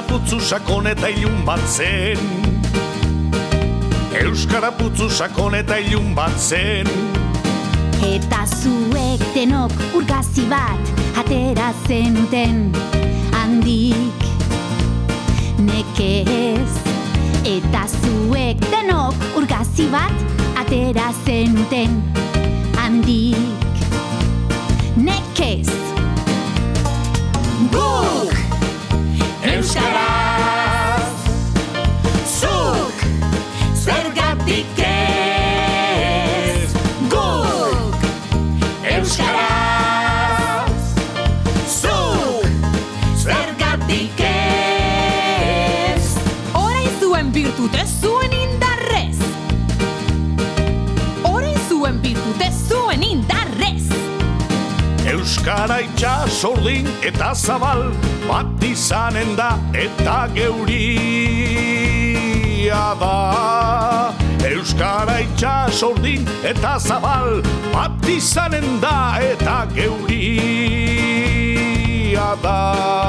Euskara putzu sakon eta ilun bat zen. Euskara putzu sakon eta ilun bat zen. Eta zuek denok urgazi bat atera zenuten handik nekez. Eta zuek denok urgazi bat atera zenuten handik nekez. Guk euskaraz, zuk zergatik ez. Guk euskaraz, zuk zergatik ez. Orain zuen birtute zuen indarrez. Orain zuen birtute zuen indarrez. Euskara itxasordin eta zabal bat izanen da eta geuria da. Euskara itxasordin eta zabal bat izanen da eta geuria da.